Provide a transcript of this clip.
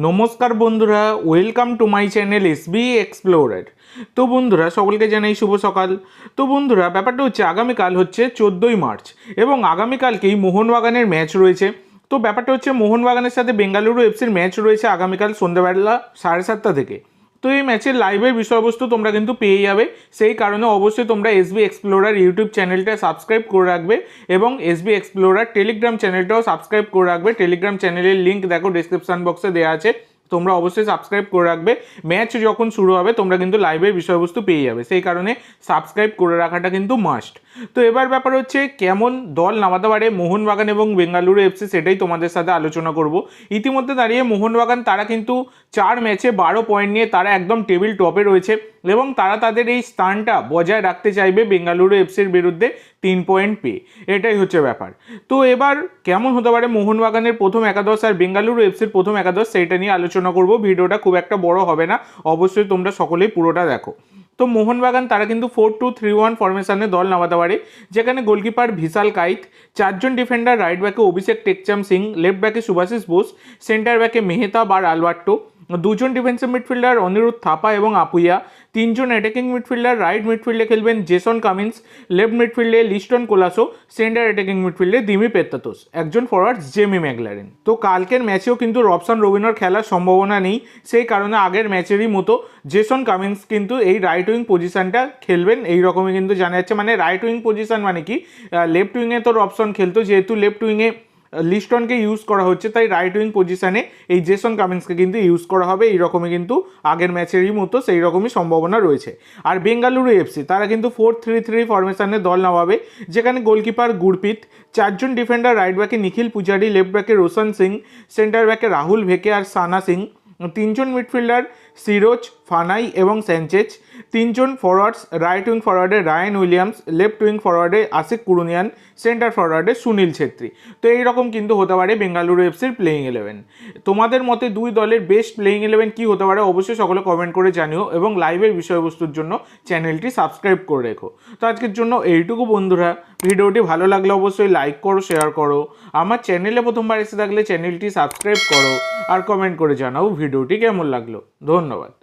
নমস্কার বন্ধুরা, welcome to my channel SB explorer. তো বন্ধুরা, সকলকে জানাই শুভ সকাল। তো বন্ধুরা, ব্যাপারটা হচ্ছে আগামীকাল হচ্ছে 14ই মার্চ এবং আগামীকালকেই মোহনবাগানের ম্যাচ রয়েছে। তো ব্যাপারটা হচ্ছে মোহনবাগানের সাথে বেঙ্গালুরু এফসির ম্যাচ রয়েছে আগামীকাল সন্ধ্যাবেলা 7:30 থেকে। তো এই ম্যাচের লাইভের বিষয়বস্তু তোমরা কিন্তু পেয়ে যাবে, সেই কারণে অবশ্যই তোমরা এসবি এক্সপ্লোরার ইউটিউব চ্যানেলটা সাবস্ক্রাইব করে রাখবে এবং এসবি এক্সপ্লোরার টেলিগ্রাম চ্যানেলটাও সাবস্ক্রাইব করে রাখবে। টেলিগ্রাম চ্যানেলের লিঙ্ক দেখো ডিসক্রিপশন বক্সে দেওয়া আছে, তোমরা অবশ্যই সাবস্ক্রাইব করে রাখবে। ম্যাচ যখন শুরু হবে তোমরা কিন্তু লাইভের বিষয়বস্তু পেয়ে যাবে, সেই কারণে সাবস্ক্রাইব করে রাখাটা কিন্তু মাস্ট। তো এবার ব্যাপার হচ্ছে কেমন দল নামাতে পারে মোহনবাগান এবং বেঙ্গালুরু এফসি, সেটাই তোমাদের সাথে আলোচনা করব। ইতিমধ্যে দাঁড়িয়ে মোহনবাগান তারা কিন্তু 4 ম্যাচে 12 পয়েন্ট নিয়ে তারা একদম টেবিল টপে রয়েছে এবং তারা তাদের এই স্থানটা বজায় রাখতে চাইবে বেঙ্গালুরু এফসির বিরুদ্ধে 3 পয়েন্ট পেয়ে। এটাই হচ্ছে ব্যাপার। তো এবার কেমন হতে পারে মোহনবাগানের প্রথম একাদশ আর বেঙ্গালুরু এফসির প্রথম একাদশ, সেইটা নিয়ে আলোচনা করব। ভিডিওটা খুব একটা বড় হবে না, অবশ্যই তোমরা সকলেই পুরোটা দেখো। তো মোহনবাগান তারা কিন্তু 4-2-3-1 ফরমেশনে দল নামাতে পারে, যেখানে গোলকিপার ভিশাল কাইত, 4জন ডিফেন্ডার, রাইট ব্যাকে অভিষেক টেকচাম সিং, লেফট ব্যাকে সুভাশিস বোস, সেন্টার ব্যাকে মেহতাব আর আলবার্টো, 2জন ডিফেন্সিভ মিডফিল্ডার অনিরুদ্ধ থাপা এবং আপুইয়া, 3জন অ্যাটাকিং মিডফিল্ডার, রাইট মিডফিল্ডে খেলবেন জেসন কামিন্স, লেফট মিডফিল্ডে লিস্টন কোলাসো, সেন্টার অ্যাটাকিং মিডফিল্ডে দিমি পেত্তাতোস, একজন ফরওয়ার্ড জেমি ম্যাকলারেন। তো কালকের ম্যাচেও কিন্তু রবসান রবিনোর খেলার সম্ভাবনা নেই, সেই কারণে আগের ম্যাচেরই মতো জেসন কামিন্স কিন্তু এই রাইট উইং পজিশনটা খেলবেন, এই রকমই কিন্তু জানা যাচ্ছে। মানে রাইট উইং পজিশন মানে কি, লেফট উইংয়ে তো রবসান খেলতো, যেহেতু লেফট উইংয়ে লিস্টনকে ইউজ করা হচ্ছে, তাই রাইট উইং পজিশনে এই জেসন কামিন্সকে কিন্তু ইউজ করা হবে, এইরকমই কিন্তু আগের ম্যাচেরই মতো সেই রকমই সম্ভাবনা রয়েছে। আর বেঙ্গালুরু এফসি তারা কিন্তু 4-3-3 ফরমেশনে দল নামাবে, যেখানে গোলকিপার গুরপ্রীত, 4জন ডিফেন্ডার, রাইট ব্যাকে নিখিল পূজারি, লেফট ব্যাকে রোশন সিং, সেন্টার ব্যাকে রাহুল ভেকে আর সানা সিং, 3জন মিডফিল্ডার সিরোজ, ফানাই এবং স্যানচেজ, 3জন ফরওয়ার্ডস, রাইট উইং ফরওয়ার্ডে রায়ান উইলিয়ামস, লেফট উইং ফরওয়ার্ডে আশিক কুরুনিয়ান, সেন্টার ফরওয়ার্ডে সুনীল ছেত্রী। তো এইরকম কিন্তু হতে পারে বেঙ্গালুরু এফসির প্লেইং 11। তোমাদের মতে দুই দলের বেস্ট প্লেইং 11 কী হতে পারে অবশ্যই সকলে কমেন্ট করে জানিও এবং লাইভের বিষয়বস্তুর জন্য চ্যানেলটি সাবস্ক্রাইব করে রেখো। তো আজকের জন্য এইটুকু বন্ধুরা, ভিডিওটি ভালো লাগলে অবশ্যই লাইক করো, শেয়ার করো, আমার চ্যানেলে প্রথমবার এসে থাকলে চ্যানেলটি সাবস্ক্রাইব করো আর কমেন্ট করে জানাও ভিডিওটি কেমন লাগলো। ধন্যবাদ।